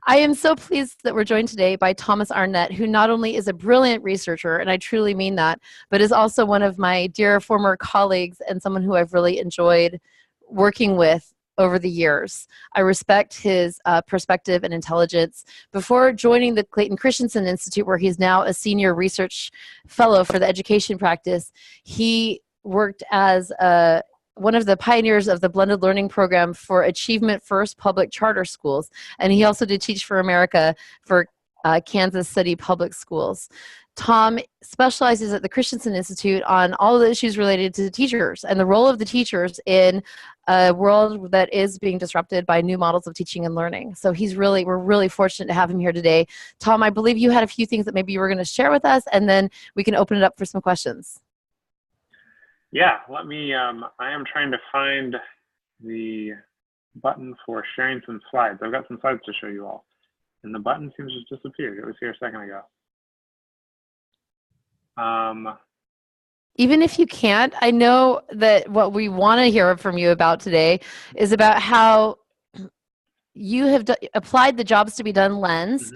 I am so pleased that we're joined today by Thomas Arnett, who not only is a brilliant researcher, and I truly mean that, but is also one of my dear former colleagues and someone who I've really enjoyed working with over the years. I respect his perspective and intelligence. Before joining the Clayton Christensen Institute, where he's now a senior research fellow for the education practice, he worked as one of the pioneers of the blended learning program for Achievement First public charter schools. And he also did Teach for America for Kansas City Public Schools. Tom specializes at the Christensen Institute on all of the issues related to teachers and the role of the teachers in a world that is being disrupted by new models of teaching and learning. So we're really fortunate to have him here today. Tom, I believe you had a few things that maybe you were going to share with us, and then we can open it up for some questions. Yeah, let me, I am trying to find the button for sharing some slides. I've got some slides to show you all. And the button seems to have disappeared. It was here a second ago. Even if you can't, I know that what we want to hear from you about today is about how you have applied the jobs to be done lens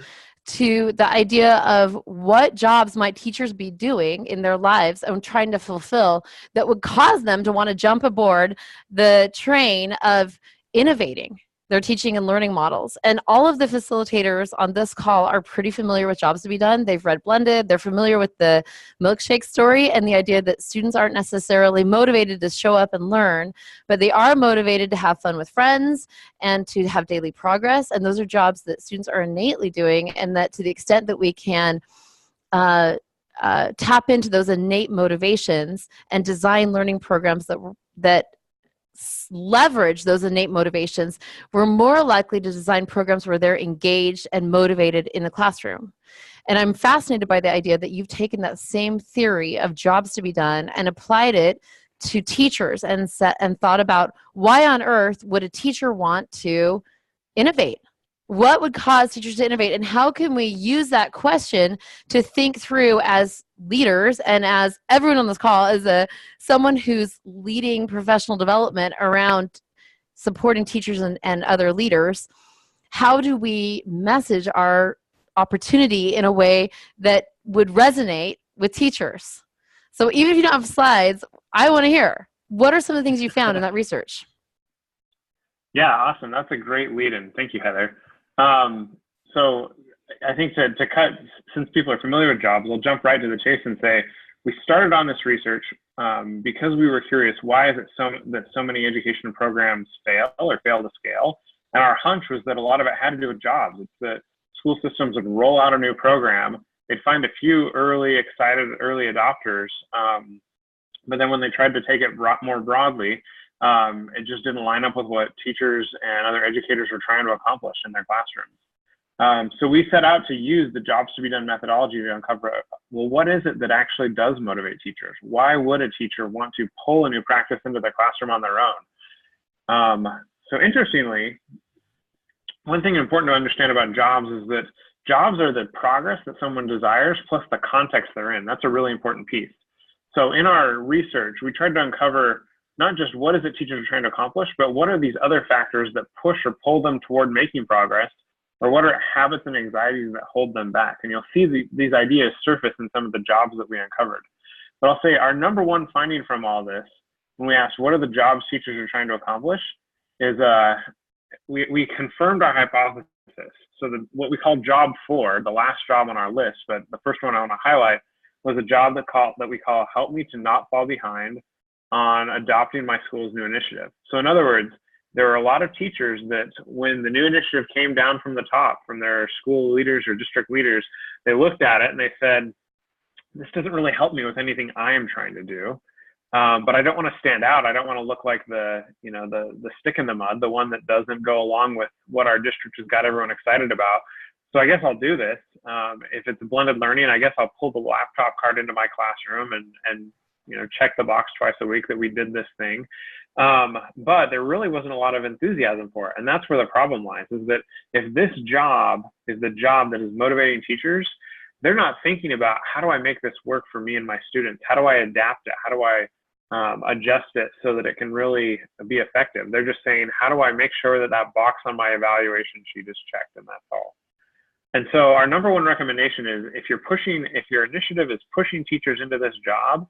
to the idea of what jobs might teachers be doing in their lives and trying to fulfill that would cause them to want to jump aboard the train of innovating their teaching and learning models. And all of the facilitators on this call are pretty familiar with jobs to be done. They've read Blended, they're familiar with the milkshake story and the idea that students aren't necessarily motivated to show up and learn, but they are motivated to have fun with friends and to have daily progress. And those are jobs that students are innately doing, and that to the extent that we can tap into those innate motivations and design learning programs that leverage those innate motivations, we're more likely to design programs where they're engaged and motivated in the classroom. And I'm fascinated by the idea that you've taken that same theory of jobs to be done and applied it to teachers and thought about why on earth would a teacher want to innovate? What would cause teachers to innovate, and how can we use that question to think through as leaders and as everyone on this call as someone who's leading professional development around supporting teachers and other leaders? How do we message our opportunity in a way that would resonate with teachers? So even if you don't have slides, I want to hear, what are some of the things you found in that research? Yeah, awesome. That's a great lead-in. Thank you, Heather. So I think to cut, since people are familiar with jobs, we'll jump right to the chase and say, we started on this research because we were curious, why is it that so many education programs fail or fail to scale? And our hunch was that a lot of it had to do with jobs. It's that school systems would roll out a new program, they'd find a few excited early adopters, but then when they tried to take it more broadly, it just didn't line up with what teachers and other educators were trying to accomplish in their classrooms. So we set out to use the jobs to be done methodology to uncover, well, what is it that actually does motivate teachers? Why would a teacher want to pull a new practice into their classroom on their own? So interestingly, one thing important to understand about jobs is that jobs are the progress that someone desires plus the context they're in. That's a really important piece. So in our research, we tried to uncover not just what is it teachers are trying to accomplish, but what are these other factors that push or pull them toward making progress, or what are habits and anxieties that hold them back? And you'll see these ideas surface in some of the jobs that we uncovered. But I'll say our number one finding from all this, when we asked what are the jobs teachers are trying to accomplish, is we confirmed our hypothesis. So what we call job 4, the last job on our list, but the first one I want to highlight, was a job that we call Help Me to Not Fall Behind on Adopting My School's New Initiative. So in other words, there were a lot of teachers that when the new initiative came down from the top, from their school leaders or district leaders, they looked at it and they said, this doesn't really help me with anything I am trying to do. But I don't want to stand out. I don't want to look like the stick in the mud, the one that doesn't go along with what our district has got everyone excited about. So I guess I'll do this. If it's blended learning, I guess I'll pull the laptop card into my classroom and check the box twice a week that we did this thing. But there really wasn't a lot of enthusiasm for it. And that's where the problem lies, is that if this job is the job that is motivating teachers, they're not thinking about, how do I make this work for me and my students? How do I adapt it? How do I adjust it so that it can really be effective. They're just saying, how do I make sure that that box on my evaluation sheet is checked, and that's all. And so our number one recommendation is if your initiative is pushing teachers into this job,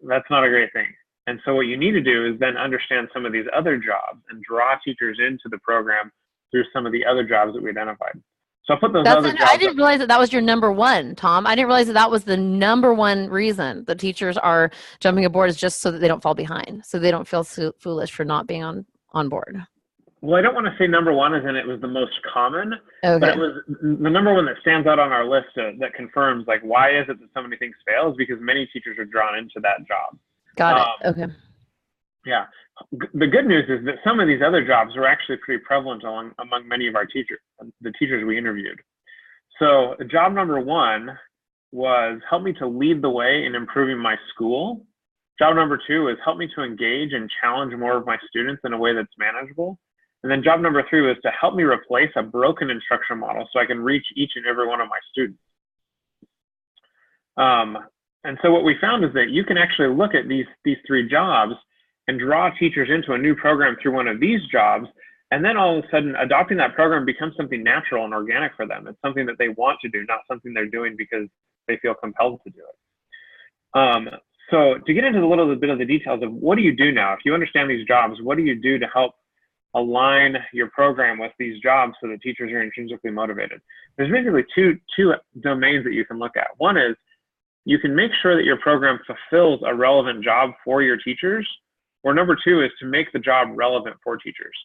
that's not a great thing. And so what you need to do is then understand some of these other jobs and draw teachers into the program through some of the other jobs that we identified. So I'll put those other jobs. I didn't realize that was your number one, Tom. I didn't realize that was the number one reason that teachers are jumping aboard, is just so that they don't fall behind, so they don't feel foolish for not being on board. Well, I don't want to say number one as in it was the most common, Okay. but it was the number one that stands out on our list that confirms, like, why is it that so many things fail, is because many teachers are drawn into that job. Got it. Okay. Yeah. The good news is that some of these other jobs were actually pretty prevalent among many of our teachers, the teachers we interviewed. So job number one was help me to lead the way in improving my school. Job number two is help me to engage and challenge more of my students in a way that's manageable. And then job number three was to help me replace a broken instructional model so I can reach each and every one of my students. And so what we found is that you can actually look at these three jobs and draw teachers into a new program through one of these jobs, and then all of a sudden adopting that program becomes something natural and organic for them. It's something that they want to do, not something they're doing because they feel compelled to do it. So to get into a little bit of the details of what do you do now, if you understand these jobs, what do you do to help align your program with these jobs so that teachers are intrinsically motivated? There's basically two domains that you can look at. One is you can make sure that your program fulfills a relevant job for your teachers, or number two is to make the job relevant for teachers.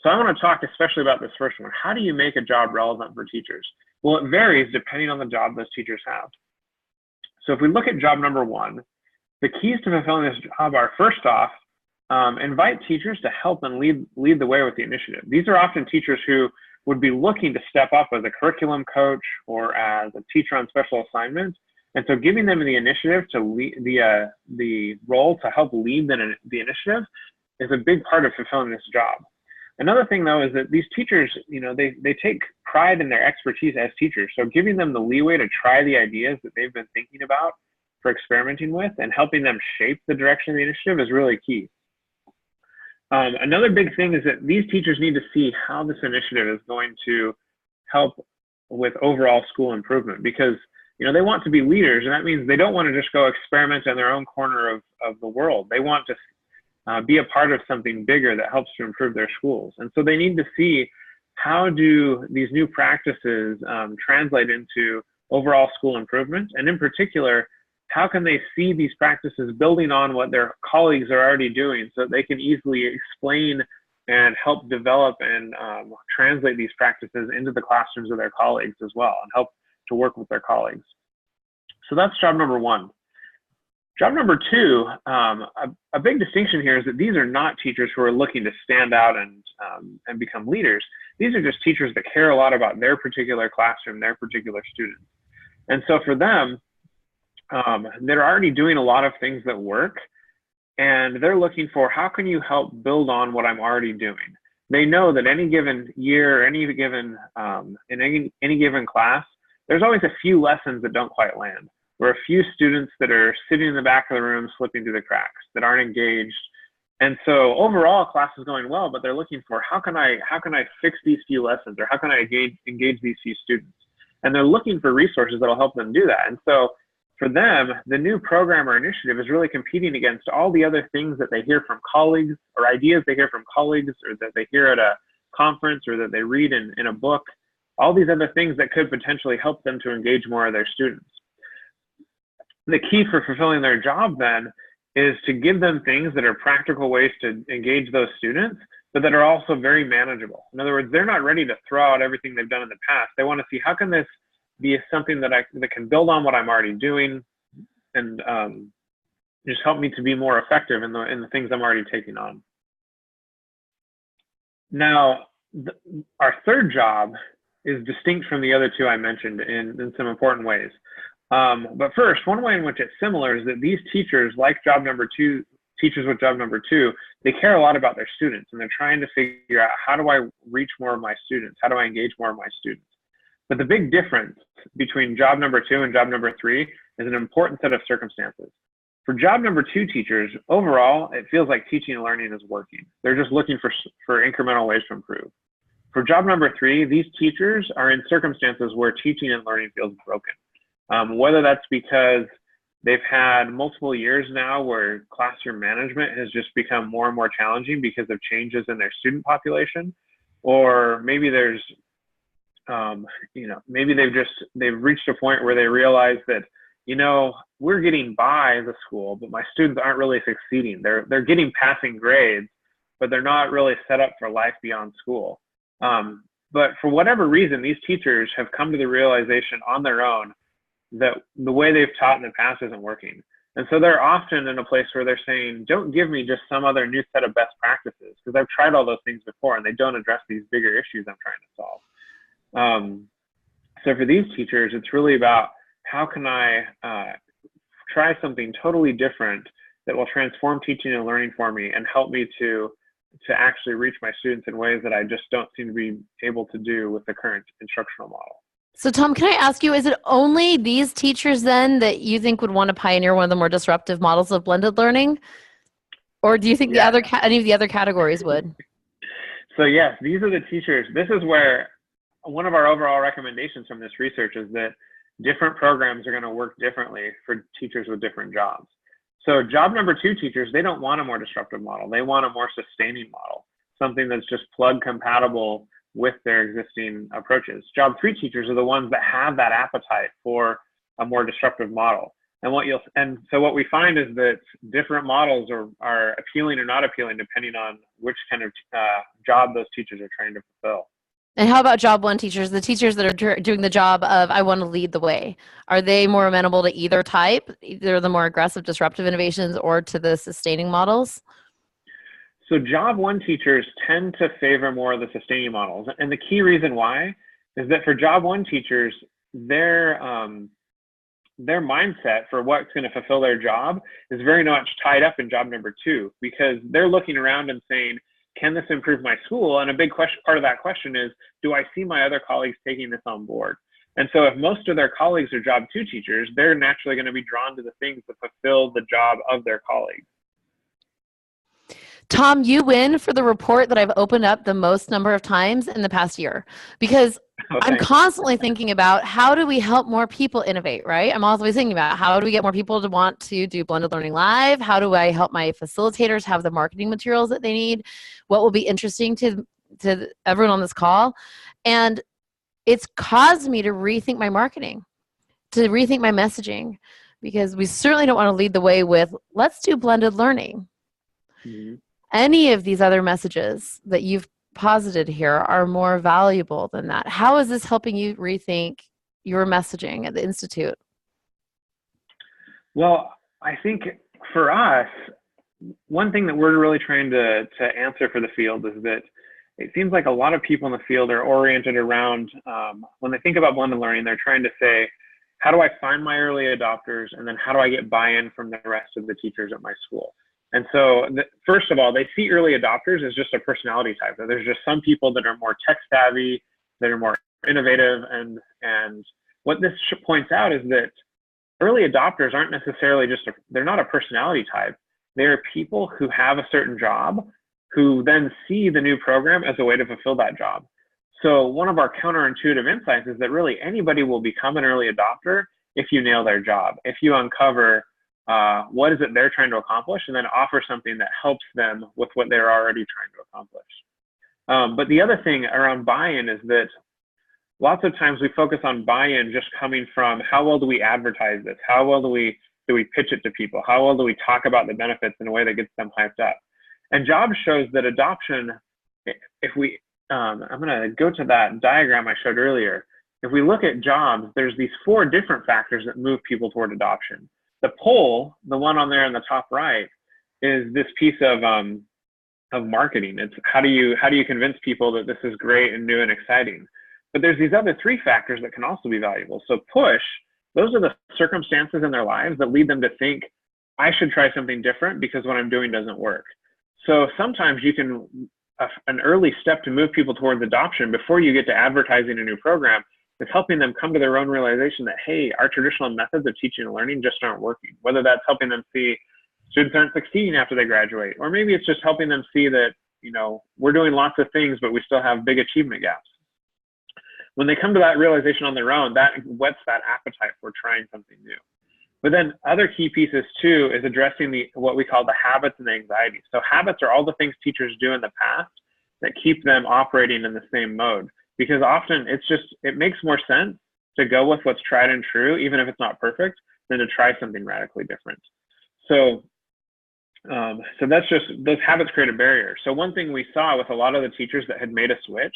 So I want to talk especially about this first one. How do you make a job relevant for teachers? Well, it varies depending on the job those teachers have. So if we look at job number one, the keys to fulfilling this job are, first off, invite teachers to help and lead the way with the initiative. These are often teachers who would be looking to step up as a curriculum coach or as a teacher on special assignments. And so giving them the initiative to lead the role to help lead the initiative is a big part of fulfilling this job. Another thing though is that these teachers, they take pride in their expertise as teachers. So giving them the leeway to try the ideas that they've been thinking about for experimenting with and helping them shape the direction of the initiative is really key. Another big thing is that these teachers need to see how this initiative is going to help with overall school improvement, because they want to be leaders, and that means they don't want to just go experiment in their own corner of the world. They want to be a part of something bigger that helps to improve their schools. And so they need to see, how do these new practices translate into overall school improvement? And in particular, how can they see these practices building on what their colleagues are already doing so that they can easily explain and help develop and translate these practices into the classrooms of their colleagues as well, and help to work with their colleagues. So that's job number one. Job number two, a big distinction here is that these are not teachers who are looking to stand out and become leaders. These are just teachers that care a lot about their particular classroom, their particular students. And so for them, they're already doing a lot of things that work, and they're looking for, how can you help build on what I'm already doing? They know that any given year, in any given class, there's always a few lessons that don't quite land, or a few students that are sitting in the back of the room slipping through the cracks, that aren't engaged. And so overall, class is going well, but they're looking for, how can I fix these few lessons, or how can I engage these few students? And they're looking for resources that'll help them do that. And so for them, the new program or initiative is really competing against all the other things that they hear from colleagues, or ideas they hear from colleagues, or that they hear at a conference, or that they read in a book, all these other things that could potentially help them to engage more of their students. The key for fulfilling their job then is to give them things that are practical ways to engage those students, but that are also very manageable. In other words, they're not ready to throw out everything they've done in the past. They want to see, how can this be something that can build on what I'm already doing, and just help me to be more effective in the things I'm already taking on. Now, our third job is distinct from the other two I mentioned in some important ways. But first, one way in which it's similar is that these teachers, like teachers with job number two, they care a lot about their students, and they're trying to figure out, how do I reach more of my students? How do I engage more of my students? But the big difference between job number two and job number three is an important set of circumstances. For job number 2 teachers, overall, it feels like teaching and learning is working. They're just looking for incremental ways to improve. For job number 3, these teachers are in circumstances where teaching and learning feels broken. Whether that's because they've had multiple years now where classroom management has just become more and more challenging because of changes in their student population, or maybe there's, maybe they've reached a point where they realize that, we're getting by as a school, but my students aren't really succeeding. They're getting passing grades, but they're not really set up for life beyond school. But for whatever reason, these teachers have come to the realization on their own that the way they've taught in the past isn't working. And so they're often in a place where they're saying, don't give me just some other new set of best practices, because I've tried all those things before and they don't address these bigger issues I'm trying to solve. So for these teachers, it's really about how can I try something totally different that will transform teaching and learning for me and help me to actually reach my students in ways that I just don't seem to be able to do with the current instructional model. So Tom, can I ask you, is it only these teachers then that you think would want to pioneer one of the more disruptive models of blended learning? Or do you think any of the other categories would? So yes, these are the teachers. This is where one of our overall recommendations from this research is that different programs are going to work differently for teachers with different jobs. So job number 2 teachers, they don't want a more disruptive model. They want a more sustaining model, something that's just plug compatible with their existing approaches. Job 3 teachers are the ones that have that appetite for a more disruptive model. And so what we find is that different models are appealing or not appealing depending on which kind of job those teachers are trying to fulfill. And how about job 1 teachers, the teachers that are doing the job of, I want to lead the way? Are they more amenable to either type, either the more aggressive disruptive innovations or to the sustaining models? So job 1 teachers tend to favor more of the sustaining models. And the key reason why is that for job 1 teachers, their mindset for what's going to fulfill their job is very much tied up in job number 2, because they're looking around and saying, can this improve my school? And a big part of that question is, do I see my other colleagues taking this on board? And so if most of their colleagues are job 2 teachers, they're naturally going to be drawn to the things that fulfill the job of their colleagues. Tom, you win for the report that I've opened up the most number of times in the past year, because I'm constantly thinking about how do we help more people innovate, right? I'm always thinking about how do we get more people to want to do blended learning live? How do I help my facilitators have the marketing materials that they need? What will be interesting to everyone on this call? And it's caused me to rethink my marketing, to rethink my messaging, because we certainly don't want to lead the way with, let's do blended learning. Mm-hmm. Any of these other messages that you've posited here are more valuable than that. How is this helping you rethink your messaging at the Institute? Well, I think for us, one thing that we're really trying to answer for the field is that it seems like a lot of people in the field are oriented around, when they think about blended learning, they're trying to say, how do I find my early adopters? And then how do I get buy-in from the rest of the teachers at my school? And so first of all, they see early adopters as just a personality type. There's just some people that are more tech savvy, that are more innovative. And what this points out is that early adopters aren't necessarily they're not a personality type. They're people who have a certain job who then see the new program as a way to fulfill that job. So one of our counterintuitive insights is that really anybody will become an early adopter if you nail their job, if you uncover what is it they're trying to accomplish, and then offer something that helps them with what they're already trying to accomplish. But the other thing around buy-in is that lots of times we focus on buy-in just coming from how well do we advertise this? How well do we pitch it to people? How well do we talk about the benefits in a way that gets them hyped up? And Jobs shows that adoption, I'm going to go to that diagram I showed earlier. If we look at Jobs, there's these 4 different factors that move people toward adoption. The poll, the one on there in the top right, is this piece of marketing. It's how do you convince people that this is great and new and exciting? But there's these other 3 factors that can also be valuable. So push, those are the circumstances in their lives that lead them to think, I should try something different because what I'm doing doesn't work. So sometimes you can, an early step to move people towards adoption before you get to advertising a new program is helping them come to their own realization that, hey, our traditional methods of teaching and learning just aren't working. Whether that's helping them see students aren't succeeding after they graduate, or maybe it's just helping them see that, we're doing lots of things, but we still have big achievement gaps. When they come to that realization on their own, that whets that appetite for trying something new. But then other key pieces too is addressing what we call the habits and the anxieties. So habits are all the things teachers do in the past that keep them operating in the same mode, because often it makes more sense to go with what's tried and true, even if it's not perfect, than to try something radically different. So that's just, those habits create a barrier. So one thing we saw with a lot of the teachers that had made a switch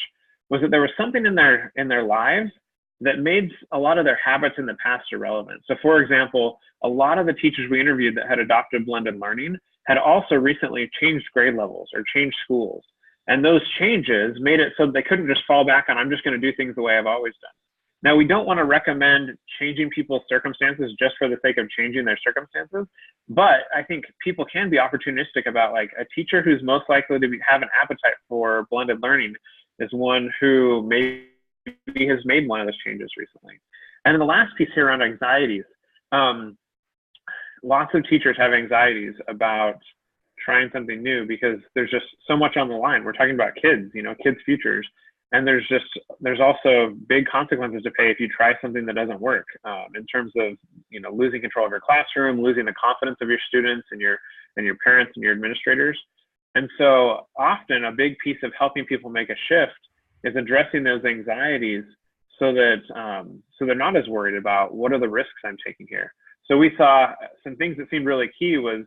was that there was something in their lives that made a lot of their habits in the past irrelevant. So for example, a lot of the teachers we interviewed that had adopted blended learning had also recently changed grade levels or changed schools. And those changes made it so that they couldn't just fall back on, I'm just going to do things the way I've always done. Now, we don't want to recommend changing people's circumstances just for the sake of changing their circumstances, but I think people can be opportunistic about, like, a teacher who's most likely to have an appetite for blended learning is one who maybe has made one of those changes recently. And then the last piece here around anxieties. Lots of teachers have anxieties about trying something new because there's just so much on the line. We're talking about kids, kids' futures. And there's also big consequences to pay if you try something that doesn't work, in terms of, losing control of your classroom, losing the confidence of your students and your parents and your administrators. And so often a big piece of helping people make a shift is addressing those anxieties so that they're not as worried about what are the risks I'm taking here. So we saw some things that seemed really key was,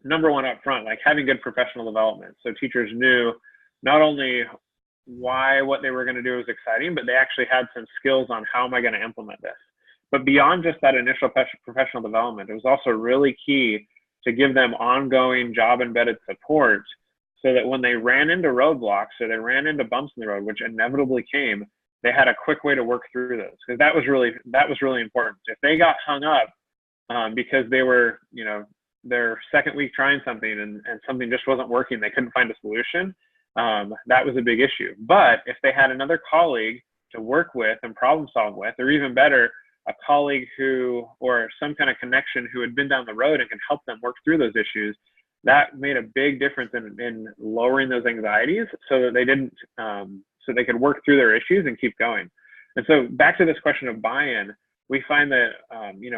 number one up front, like having good professional development. So teachers knew not only why what they were going to do was exciting, but they actually had some skills on how am I going to implement this. But beyond just that initial professional development, it was also really key to give them ongoing job embedded support so that when they ran into roadblocks or they ran into bumps in the road, which inevitably came, they had a quick way to work through those. Because that was really important. If they got hung up because they were, their second week trying something and something just wasn't working, they couldn't find a solution, that was a big issue. But if they had another colleague to work with and problem solve with, or even better, a colleague or some kind of connection who had been down the road and can help them work through those issues, that made a big difference in lowering those anxieties so that they didn't, so they could work through their issues and keep going. And so back to this question of buy-in, we find that,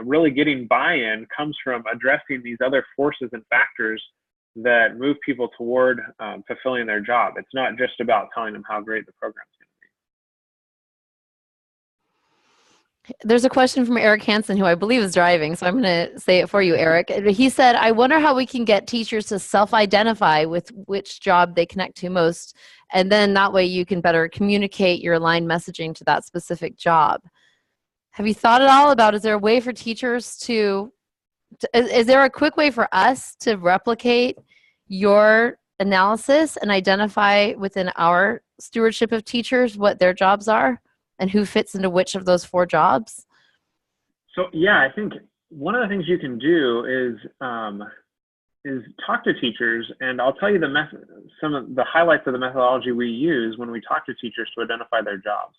really getting buy-in comes from addressing these other forces and factors that move people toward fulfilling their job. It's not just about telling them how great the program's going to be. There's a question from Eric Hansen, who I believe is driving, so I'm going to say it for you, Eric. He said, I wonder how we can get teachers to self-identify with which job they connect to most, and then that way you can better communicate your aligned messaging to that specific job. Have you thought at all about, is there a way for teachers is there a quick way for us to replicate your analysis and identify within our stewardship of teachers what their jobs are and who fits into which of those 4 jobs? So yeah, I think one of the things you can do is talk to teachers, and I'll tell you some of the highlights of the methodology we use when we talk to teachers to identify their jobs.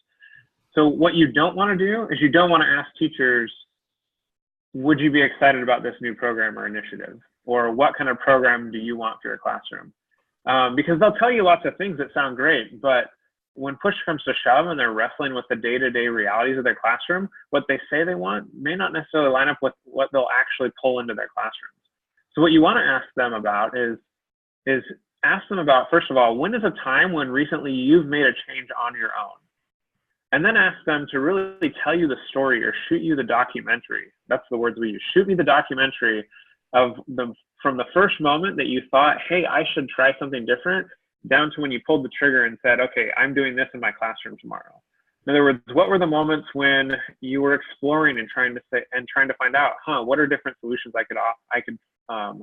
So what you don't want to do is you don't want to ask teachers, would you be excited about this new program or initiative? Or what kind of program do you want for your classroom? Because they'll tell you lots of things that sound great, but when push comes to shove and they're wrestling with the day-to-day realities of their classroom, what they say they want may not necessarily line up with what they'll actually pull into their classrooms. So what you want to ask them about is ask them about, first of all, when is a time when recently you've made a change on your own? And then ask them to really tell you the story or shoot you the documentary. That's the words we use. Shoot me the documentary from the first moment that you thought, hey, I should try something different, down to when you pulled the trigger and said, okay, I'm doing this in my classroom tomorrow. In other words, what were the moments when you were exploring and trying to find out, what are different solutions I could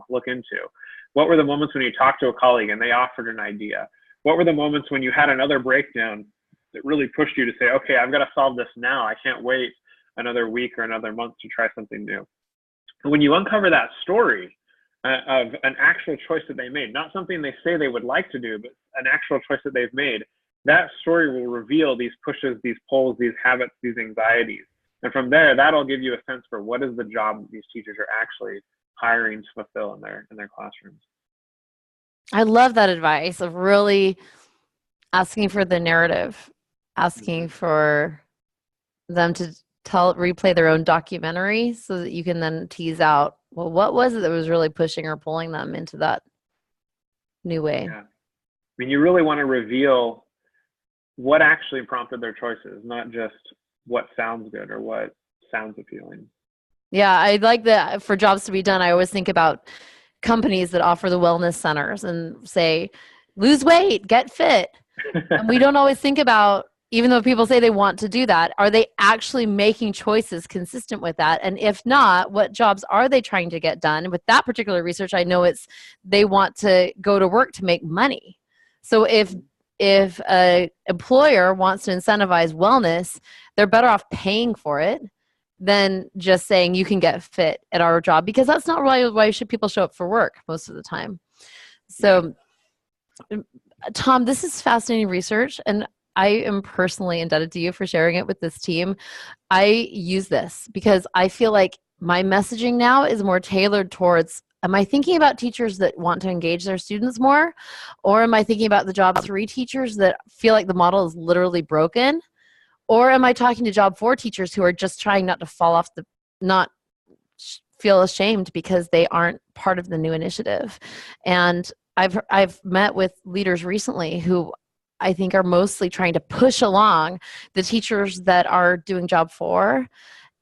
look into? What were the moments when you talked to a colleague and they offered an idea? What were the moments when you had another breakdown that really pushed you to say, okay, I've got to solve this now. I can't wait another week or another month to try something new. And when you uncover that story of an actual choice that they made, not something they say they would like to do, but an actual choice that they've made, that story will reveal these pushes, these pulls, these habits, these anxieties. And from there, that'll give you a sense for what is the job that these teachers are actually hiring to fulfill in their classrooms. I love that advice of really asking for the narrative, asking for them to replay their own documentary so that you can then tease out, well, what was it that was really pushing or pulling them into that new way? Yeah. I mean, you really want to reveal what actually prompted their choices, not just what sounds good or what sounds appealing. Yeah, I like that. For jobs to be done, I always think about companies that offer the wellness centers and say, lose weight, get fit. And we don't always think about, even though people say they want to do that, are they actually making choices consistent with that? And if not, what jobs are they trying to get done? And with that particular research, I know they want to go to work to make money. So if an employer wants to incentivize wellness, they're better off paying for it than just saying you can get fit at our job, because that's not really why should people show up for work most of the time. So, Tom, this is fascinating research, and I am personally indebted to you for sharing it with this team. I use this because I feel like my messaging now is more tailored towards, am I thinking about teachers that want to engage their students more? Or am I thinking about the job 3 teachers that feel like the model is literally broken? Or am I talking to job 4 teachers who are just trying not to fall off not feel ashamed because they aren't part of the new initiative? And I've met with leaders recently who I think are mostly trying to push along the teachers that are doing job 4.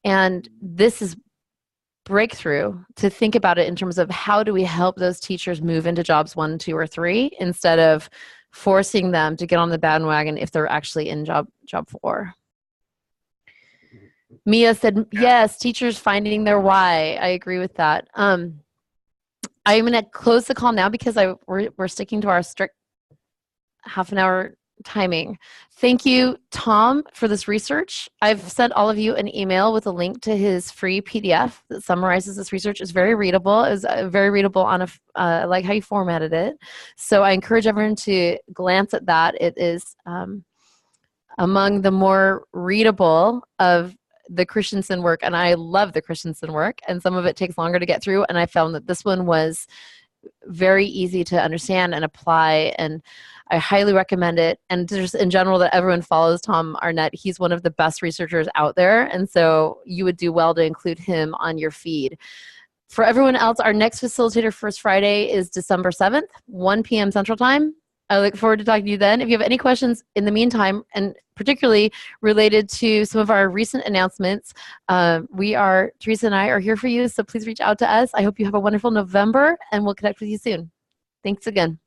And this is breakthrough to think about it in terms of how do we help those teachers move into jobs 1, 2, or 3 instead of forcing them to get on the bandwagon if they're actually in job 4. Mia said, yes, teachers finding their why. I agree with that. I'm going to close the call now because we're sticking to our strict half an hour timing. Thank you, Tom, for this research. I've sent all of you an email with a link to his free PDF that summarizes this research. It's very readable. It's very readable on I like how you formatted it. So I encourage everyone to glance at that. It is among the more readable of the Christensen work, and I love the Christensen work, and some of it takes longer to get through, and I found that this one was very easy to understand and apply, and I highly recommend it. And just in general, that everyone follows Tom Arnett. He's one of the best researchers out there, and so you would do well to include him on your feed. For everyone else, our next Facilitator First Friday is December 7th, 1 p.m. Central Time. I look forward to talking to you then. If you have any questions in the meantime, and particularly related to some of our recent announcements, Teresa and I are here for you, so please reach out to us. I hope you have a wonderful November, and we'll connect with you soon. Thanks again.